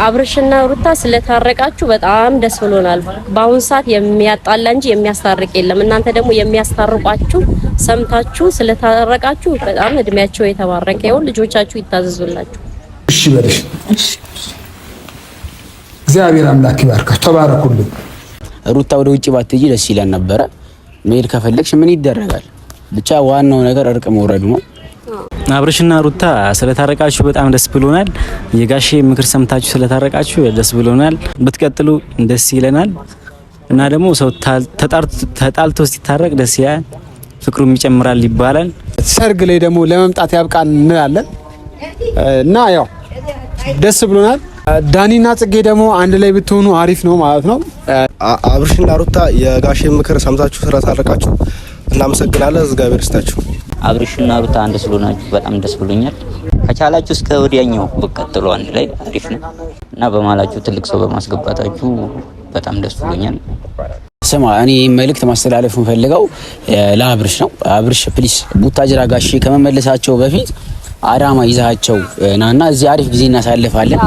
አብርሽና ሩታ ስለታረቃችሁ በጣም ደስ ብሎናል። በአሁን ሰዓት የሚያጣላ እንጂ የሚያስታርቅ የለም። እናንተ ደግሞ የሚያስታርቋችሁ ሰምታችሁ ስለታረቃችሁ በጣም እድሜያቸው የተባረከ ይሁን። ልጆቻችሁ ይታዘዙላችሁ። እሺ በልሽ። እግዚአብሔር አምላክ ይባርካችሁ። ተባረኩልኝ። ሩታ ወደ ውጪ ባትጂ ደስ ይለን ነበረ። መሄድ ከፈለግሽ ምን ይደረጋል? ብቻ ዋናው ነገር እርቅ መውረዱ ነው። አብርሽና ሩታ ስለታረቃችሁ በጣም ደስ ብሎናል። የጋሼ ምክር ሰምታችሁ ስለታረቃችሁ ደስ ብሎናል። ብትቀጥሉ ደስ ይለናል እና ደግሞ ሰው ተጣልቶ ሲታረቅ ደስ ይላል፣ ፍቅሩም ይጨምራል ይባላል። ሰርግ ላይ ደግሞ ለመምጣት ያብቃን እንላለን እና ያው ደስ ብሎናል። ዳኒና ጽጌ ደግሞ አንድ ላይ ብትሆኑ አሪፍ ነው ማለት ነው። አብርሽና ሩታ የጋሼ ምክር ሰምታችሁ ስለታረቃችሁ እናመሰግናለን። እግዚአብሔር ይስጣችሁ። አብርሽና ሩታ አንድ ስለሆናችሁ በጣም ደስ ብሎኛል። ከቻላችሁ እስከ ወዲያኛው ብትቀጥሉ አንድ ላይ አሪፍ ነው እና በማላችሁ ትልቅ ሰው በማስገባታችሁ በጣም ደስ ብሎኛል። ስማ እኔ መልእክት ማስተላለፍ ፈልገው ለአብርሽ ነው። አብርሽ ፕሊስ ቡታጅራ ጋሼ ከመመለሳቸው በፊት አዳማ ይዛቸው ናና እዚህ አሪፍ ጊዜ እናሳልፋለን።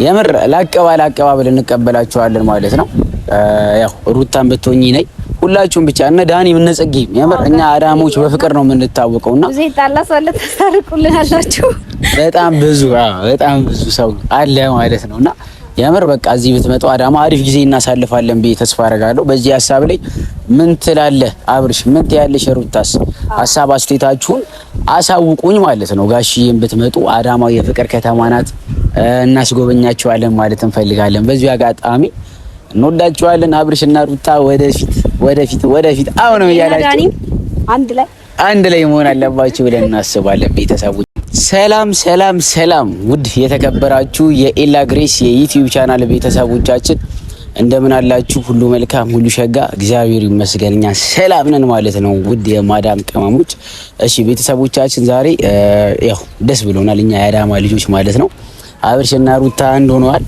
የምር ላቀባበል እንቀበላቸዋለን ማለት ነው። ያው ሩታን ብትሆኚ ነይ ሁላችሁም ብቻ እነ ዳኒ እነ ጽጌ የምር እኛ አዳሞች በፍቅር ነው የምንታወቀውና እዚህ ታላሰለ ተሳርቁልናላችሁ። በጣም ብዙ ሰው አለ ማለት ነውና የምር በቃ እዚህ ብትመጡ አዳማ አሪፍ ጊዜ እናሳልፋለን ብዬ ተስፋ አደርጋለሁ። በዚህ ሐሳብ ላይ ምን ትላለህ አብርሽ? ምን ትያለሽ ሩታስ? ሐሳብ አስተያየታችሁን አሳውቁኝ ማለት ነው። ጋሽዬም ብትመጡ አዳማ የፍቅር ከተማ ናት፣ እናስጎበኛችኋለን ማለት እንፈልጋለን። በዚህ አጋጣሚ እንወዳችኋለን። አብርሽና ሩታ ወደፊት አሁን ነው ያላችሁ አንድ ላይ መሆን አለባችሁ ብለን እናስባለን። ቤተሰቦች ሰላም ውድ የተከበራችሁ የኤላ ግሬስ የዩቲዩብ ቻናል ቤተሰቦቻችን እንደምን አላችሁ? ሁሉ መልካም፣ ሁሉ ሸጋ፣ እግዚአብሔር ይመስገን እኛ ሰላም ነን ማለት ነው። ውድ የማዳም ቅመሞች፣ እሺ ቤተሰቦቻችን ዛሬ ያው ደስ ብሎናል እኛ የአዳማ ልጆች ማለት ነው። አብርሽና ሩታ አንድ ሆነዋል።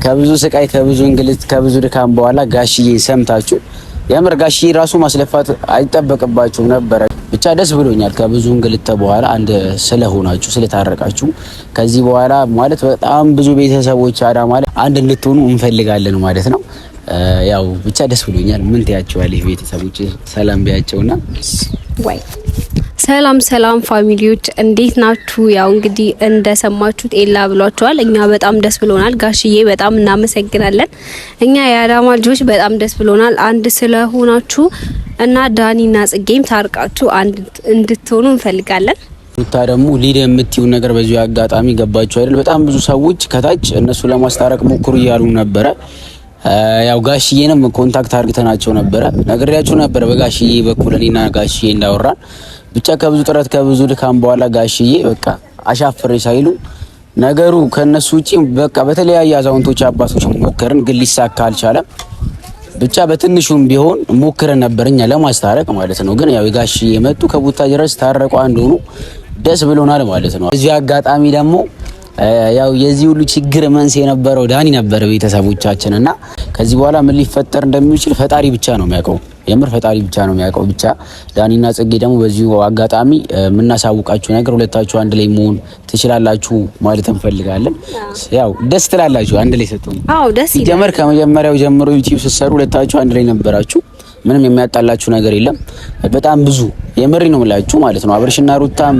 ከብዙ ስቃይ፣ ከብዙ እንግልት፣ ከብዙ ድካም በኋላ ጋሽዬን ሰምታችሁ የምር ጋሽዬ ራሱ ማስለፋት አይጠበቅባችሁም ነበረ። ብቻ ደስ ብሎኛል ከብዙ እንግልት በኋላ አንድ ስለሆናችሁ ስለታረቃችሁ። ከዚህ በኋላ ማለት በጣም ብዙ ቤተሰቦች አዳማ ላይ አንድ እንድትሆኑ እንፈልጋለን ማለት ነው። ያው ብቻ ደስ ብሎኛል። ምን ትያቸዋለህ ቤተሰቦች? ሰላም ቢያቸውና ወይ ሰላም ፋሚሊዎች እንዴት ናችሁ? ያው እንግዲህ እንደሰማችሁት ኤላ ብሏቸዋል። እኛ በጣም ደስ ብሎናል። ጋሽዬ በጣም እናመሰግናለን። እኛ የአዳማ ልጆች በጣም ደስ ብሎናል አንድ ስለሆናችሁ እና ዳኒና ጽጌም ታርቃችሁ አንድ እንድትሆኑ እንፈልጋለን። ሩታ ደግሞ ሊድ የምትይው ነገር በዚህ አጋጣሚ ገባችሁ አይደል? በጣም ብዙ ሰዎች ከታች እነሱ ለማስታረቅ ሞክሩ እያሉ ነበረ። ያው ጋሽዬንም ኮንታክት አድርገናቸው ነበረ፣ ነግሬያችሁ ነበረ በጋሽዬ በኩል እኔና ጋሽዬ እንዳወራን። ብቻ ከብዙ ጥረት ከብዙ ድካም በኋላ ጋሽዬ በቃ አሻፍሬ ሳይሉ ነገሩ ከነሱ ውጪ በቃ በተለያየ አዛውንቶች አባቶች ሞከርን፣ ግን ሊሳካ አልቻለም። ብቻ በትንሹም ቢሆን ሞክረን ነበርኛ ለማስታረቅ ማለት ነው። ግን ያው ጋሽዬ መጡ ከቡታጅራ ታረቁ አንድ ሆኑ፣ ደስ ብሎናል ማለት ነው። እዚህ አጋጣሚ ደግሞ ያው የዚህ ሁሉ ችግር መንስኤ የነበረው ዳኒ ነበር ቤተሰቦቻችን እና ከዚህ በኋላ ምን ሊፈጠር እንደሚችል ፈጣሪ ብቻ ነው የሚያውቀው። የምር ፈጣሪ ብቻ ነው የሚያውቀው። ብቻ ዳኒና ጽጌ ደግሞ በዚሁ አጋጣሚ የምናሳውቃችሁ ነገር ሁለታችሁ አንድ ላይ መሆን ትችላላችሁ ማለት እንፈልጋለን። ያው ደስ ትላላችሁ አንድ ላይ ስትሆኑ። አዎ ደስ ይላል። ጀመር ከመጀመሪያው ጀምሮ ዩቲዩብ ስትሰሩ ሁለታችሁ አንድ ላይ ነበራችሁ። ምንም የሚያጣላችሁ ነገር የለም። በጣም ብዙ የምሪ ነው የምላችሁ ማለት ነው። አብርሽና ሩታም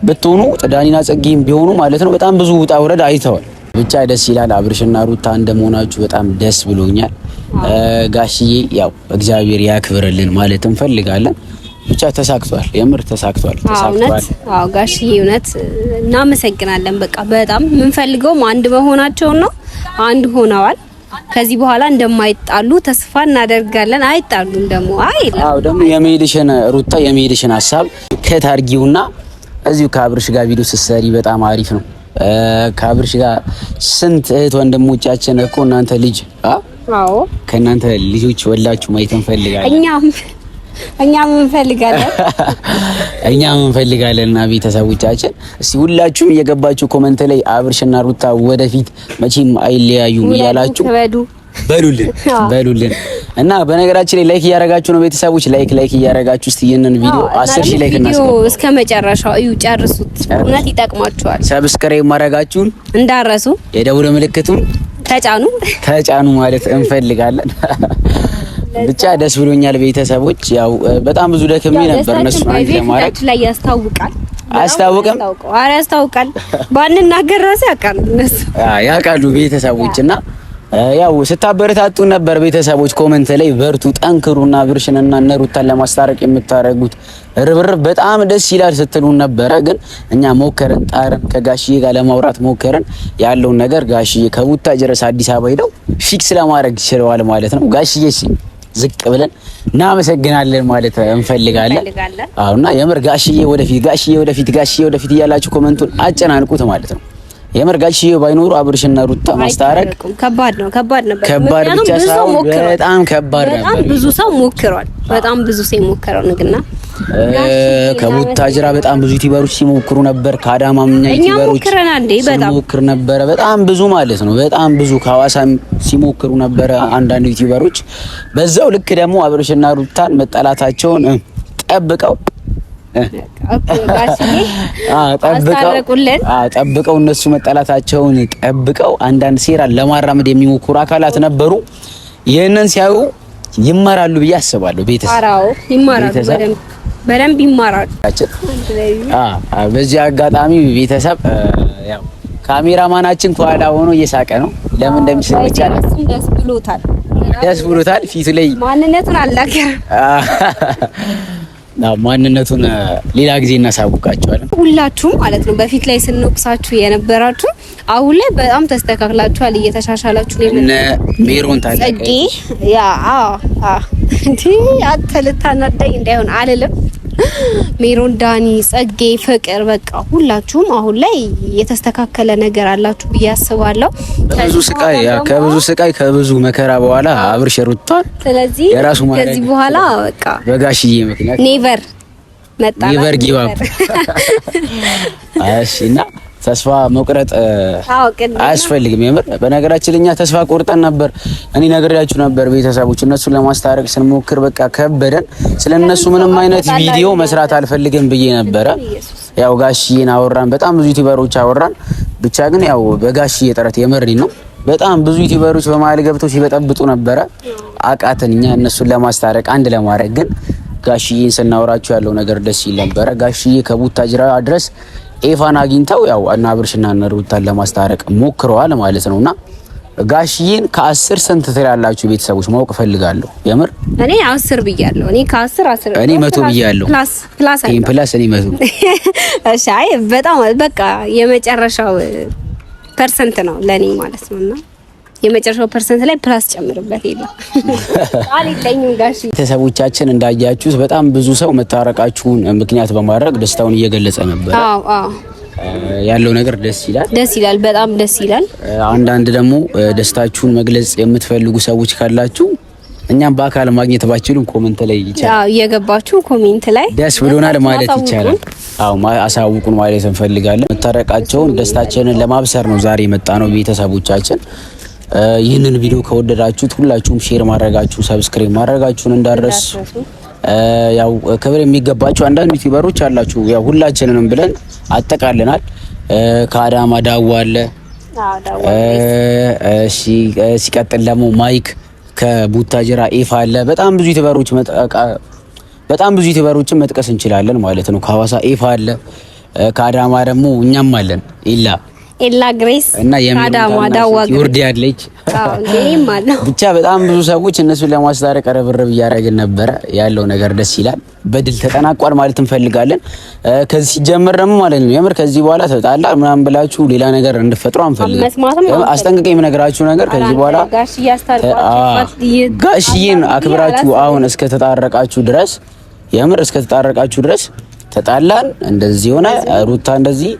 ብትሆኑ ዳኒና ጽጌም ቢሆኑ ማለት ነው በጣም ብዙ ውጣ ውረድ አይተዋል። ብቻ ደስ ይላል። አብርሽና ሩታ እንደመሆናችሁ በጣም ደስ ብሎኛል። ጋሽዬ ያው እግዚአብሔር ያክብርልን ማለት እንፈልጋለን። ብቻ ተሳክቷል፣ የምር ተሳክቷል። አዎ ጋሽዬ እውነት እናመሰግናለን። በቃ በጣም የምንፈልገው አንድ መሆናቸው ነው። አንድ ሆነዋል። ከዚህ በኋላ እንደማይጣሉ ተስፋ እናደርጋለን። አይጣሉም ደግሞ አዎ ደግሞ የመሄድሽን ሩታ የመሄድሽን ሀሳብ ከታርጊውና እዚሁ ከአብርሽ ጋር ቪዲዮ ስትሰሪ በጣም አሪፍ ነው። ከአብርሽ ጋር ስንት እህት ወንድሞቻችን እኮ እናንተ ልጅ አዎ ከእናንተ ልጆች ወላችሁ ማየት እንፈልጋለን። እኛም እንፈልጋለንና ቤተሰቦቻችን እስቲ ሁላችሁም እየገባችሁ ኮሜንት ላይ አብርሽና ሩታ ወደፊት መቼም አይለያዩም እያላችሁ በሉልን እና በነገራችን ላይ ላይክ እያደረጋችሁ ነው ቤተሰቦች፣ ላይክ እያደረጋችሁ እስቲ ይሄንን ቪዲዮ 10 ሺህ ላይክ እናስገባ። እስከ መጨረሻው እዩ፣ ጨርሱት። እውነት ይጠቅማችኋል። ሰብስክራይብ ማድረጋችሁን እንዳረሱ፣ የደውል ምልክቱን ተጫኑ ማለት እንፈልጋለን። ብቻ ደስ ብሎኛል ቤተሰቦች። ያው በጣም ብዙ ደክሜ ነበር እነሱ አንድ ለማድረግ ላይ ያስታውቃል። አያስታውቅም? ኧረ ያስታውቃል። ባንናገር ራሱ ያውቃሉ እነሱ ያውቃሉ ቤተሰቦችና ያው ስታበረታቱ ነበር ቤተሰቦች። ኮሜንት ላይ በርቱ፣ ጠንክሩና ብርሽንና ነሩታን ለማስታረቅ የምታረጉት ርብርብ በጣም ደስ ይላል ስትሉን ነበረ። ግን እኛ ሞከረን፣ ጣርን፣ ከጋሽዬ ጋር ለማውራት ሞከረን። ያለውን ነገር ጋሽዬ ከቡታጅራ አዲስ አበባ ሄደው ፊክስ ለማድረግ ይችላል ማለት ነው። ጋሽዬ ዝቅ ብለን እናመሰግናለን ማለት እንፈልጋለን። አሁንና የምር ጋሽዬ ወደፊት እያላችሁ ኮሜንቱን አጨናንቁት ማለት ነው። የምር ጋሽዬ ባይኖሩ አብርሽና ሩታ ማስታረቅ ከባድ ነበር። ከባድ ብቻ ሳይሆን በጣም ከባድ ነበር። በጣም ብዙ ሰው ሞክሯል። በጣም ብዙ ሰው ሞከረው ንግና ከቡታጅራ በጣም ብዙ ዩቲዩበሮች ሲሞክሩ ነበር። ከአዳማም ዩቲዩበሮች ሲሞክሩ ነበር። በጣም ብዙ ማለት ነው። በጣም ብዙ ከሐዋሳም ሲሞክሩ ነበር አንዳንድ ዩቲዩበሮች። በዛው ልክ ደግሞ አብርሽና ሩታን መጠላታቸውን ጠብቀው ጠብቀው እነሱ መጠላታቸውን ጠብቀው አንዳንድ ሴራ ለማራመድ የሚሞክሩ አካላት ነበሩ። ይሄንን ሲያዩ ይማራሉ ብዬ አስባለሁ። ቤተሰብ ይማራሉ፣ በደንብ ይማራሉ። በዚህ አጋጣሚ ቤተሰብ ያው ካሜራማናችን ከኋላ ሆኖ እየሳቀ ነው። ለምን እንደሚስቅ ብቻ ደስ ብሎታል። ፊቱ ላይ ማንነቱን አላገር ማንነቱን ሌላ ጊዜ እናሳውቃቸዋለን። ሁላችሁም ማለት ነው በፊት ላይ ስንወቅሳችሁ የነበራችሁ አሁን ላይ በጣም ተስተካክላችኋል፣ እየተሻሻላችሁ ነው። እነ ሜሮን ታላቀ እንዴ አተልታናዳይ እንዳይሆን አልልም። ሜሮን፣ ዳኒ፣ ጸጌ፣ ፍቅር በቃ ሁላችሁም አሁን ላይ የተስተካከለ ነገር አላችሁ ብዬ አስባለሁ። ከብዙ ስቃይ ከብዙ መከራ በኋላ አብርሽ ሩታን ስለዚህ ከዚህ በኋላ በቃ በጋሽዬ ምክንያት ኔቨር ጊቭ አፕ እና ተስፋ መቁረጥ አያስፈልግም። የምር በነገራችን እኛ ተስፋ ቆርጠን ነበር። እኔ ነግሬያችሁ ነበር ቤተሰቦች፣ እነሱን ለማስታረቅ ስንሞክር በቃ ከበደን። ስለነሱ ምንም አይነት ቪዲዮ መስራት አልፈልግም ብዬ ነበረ። ያው ጋሽዬን አወራን፣ በጣም ብዙ ዩቲዩበሮች አወራን። ብቻ ግን ያው በጋሽዬ ጥረት የመሪ ነው። በጣም ብዙ ዩቲዩበሮች በመሀል ገብተው ሲበጠብጡ ነበረ። አቃተን እኛ እነሱን ለማስታረቅ አንድ ለማድረግ። ግን ጋሽዬን ስናወራችሁ ያለው ነገር ደስ ይል ነበረ። ጋሽዬ ከቡታጅራ ድረስ ኤፋን አግኝተው ያው እና አብርሽና ሩታን ለማስታረቅ ሞክረዋል ማለት ነውና ጋሽዬን ከ10 ስንት ትላላችሁ ቤተሰቦች? ማወቅ ፈልጋለሁ። የምር እኔ 10 ብያለሁ። እኔ ከ10 እኔ 100 ብያለሁ። ፕላስ እኔ 100 እሺ። አይ በጣም በቃ የመጨረሻው ፐርሰንት ነው ለኔ ማለት ነውና የመጨረሻው ፐርሰንት ላይ ፕላስ ጨምርበት ይላል አልለኝም። ጋሽ ቤተሰቦቻችን እንዳያችሁት በጣም ብዙ ሰው መታረቃችሁን ምክንያት በማድረግ ደስታውን እየገለጸ ነበር። ያለው ነገር ደስ ይላል፣ በጣም ደስ ይላል። አንዳንድ ደግሞ ደስታችሁን መግለጽ የምትፈልጉ ሰዎች ካላችሁ እኛም በአካል ማግኘት ባችሉም ኮሜንት ላይ ይቻላል፣ እየገባችሁ ኮሜንት ላይ ደስ ብሎናል ማለት ይቻላል። አሳውቁን ማለት እንፈልጋለን። መታረቃቸውን ደስታችንን ለማብሰር ነው ዛሬ የመጣ ነው ቤተሰቦቻችን። ይህንን ቪዲዮ ከወደዳችሁት ሁላችሁም ሼር ማድረጋችሁ ሰብስክራይብ ማድረጋችሁን እንዳትረሱ። ያው ክብር የሚገባችሁ አንዳንድ ዩቲዩበሮች አላችሁ። ያው ሁላችንንም ብለን አጠቃልናል። ከአዳማ ዳዋ አለ። ሲቀጥል ደግሞ ማይክ ከቡታጅራ ኤፋ አለ። በጣም ብዙ ዩቲዩበሮችን መጥቀስ እንችላለን ማለት ነው። ከሐዋሳ ኤፋ አለ። ከአዳማ ደግሞ እኛም አለን ኤላ ግሬስ እና የአዳማ ዳዋ ዮርዲ አለች። ብቻ በጣም ብዙ ሰዎች እነሱን ለማስታረቅ ርብርብ እያደረግን ነበረ። ያለው ነገር ደስ ይላል። በድል ተጠናቋል ማለት እንፈልጋለን። ከዚህ ሲጀምር ደግሞ ማለት ነው የምር ከዚህ በኋላ ተጣላ ምናምን ብላችሁ ሌላ ነገር እንድፈጥሩ አንፈልግም። አስጠንቅቄ የምነግራችሁ ነገር ከዚህ በኋላ ጋሽዬን አክብራችሁ አሁን እስከተጣረቃችሁ ድረስ የምር እስከተጣረቃችሁ ድረስ ተጣላን እንደዚህ ሆነ ሩታ እንደዚህ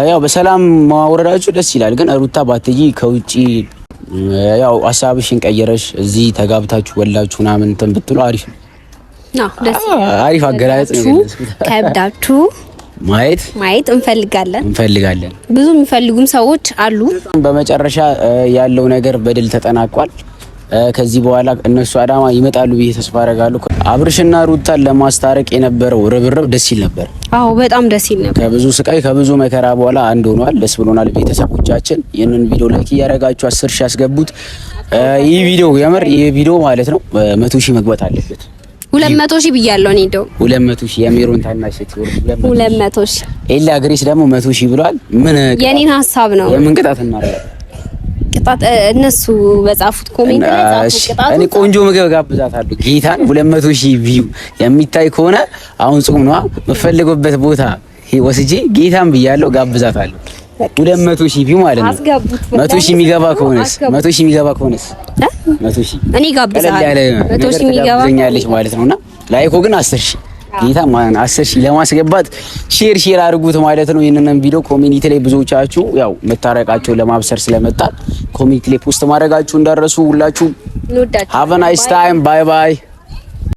ያው በሰላም ማወረዳችሁ ደስ ይላል። ግን ሩታ ባትይ ከውጪ ያው ሐሳብሽን ቀየረሽ እዚህ ተጋብታችሁ ወላችሁ ምናምን እንትን ብትሉ አሪፍ ነው። ደስ አሪፍ አገላለጽ ነው። ከብዳችሁ ማየት እንፈልጋለን። ብዙ የሚፈልጉም ሰዎች አሉ። በመጨረሻ ያለው ነገር በድል ተጠናቋል። ከዚህ በኋላ እነሱ አዳማ ይመጣሉ ብዬ ተስፋ አደርጋለሁ። አብርሽና ሩታን ለማስታረቅ የነበረው ርብርብ ደስ ይል ነበር። አዎ በጣም ደስ ይል ነበር። ከብዙ ስቃይ ከብዙ መከራ በኋላ አንድ ሆኗል። ደስ ብሎናል። ቤተሰቦቻችን ይህንን ቪዲዮ ላይክ እያደረጋችሁ 10 ሺህ ያስገቡት። ይህ ቪዲዮ የምር ይህ ቪዲዮ ማለት ነው 100 ሺህ መግባት አለበት። 200 ሺህ ብያለሁ እኔ እንደው 200 ሺህ የሜሮን ታናሽ ሴት 200 ሺህ ኤላ ግሬስ ደግሞ 100 ሺህ ብሏል። ምን የኔን ሀሳብ ነው። የምን ቅጣት እናደርጋለን? ቅጣት እነሱ በጻፉት ኮሜንት ላይ ጻፉት። ቅጣቱ እኔ ቆንጆ ምግብ ጋብዛታለሁ። ጌታን 200 ሺህ ቪው የሚታይ ከሆነ አሁን ጾም ነው የምፈልገውበት ቦታ ወስጄ ጌታን ብያለሁ ጋብዛታለሁ። 200 ሺህ ቪው ማለት ነው። 100 ሺህ የሚገባ ከሆነስ 100 ሺህ የሚገባ ከሆነስ 100 ሺህ እኔ ጋብዛለሁ። 100 ሺህ የሚገባ ከሆነስ ማለት ነውና ላይኮ ግን 10 ሺህ ጌታ ማን 10 ሺህ ለማስገባት ሼር አድርጉት ማለት ነው። ይሄንን ቪዲዮ ኮሚኒቲ ላይ ብዙዎቻችሁ ያው መታረቃቸው ለማብሰር ስለመጣ ኮሚኒቲ ላይ ፖስት ማድረጋችሁ እንዳረሱ ሁላችሁ። እንወዳችሁ። ሃቭ አ ናይስ ታይም ባይ ባይ።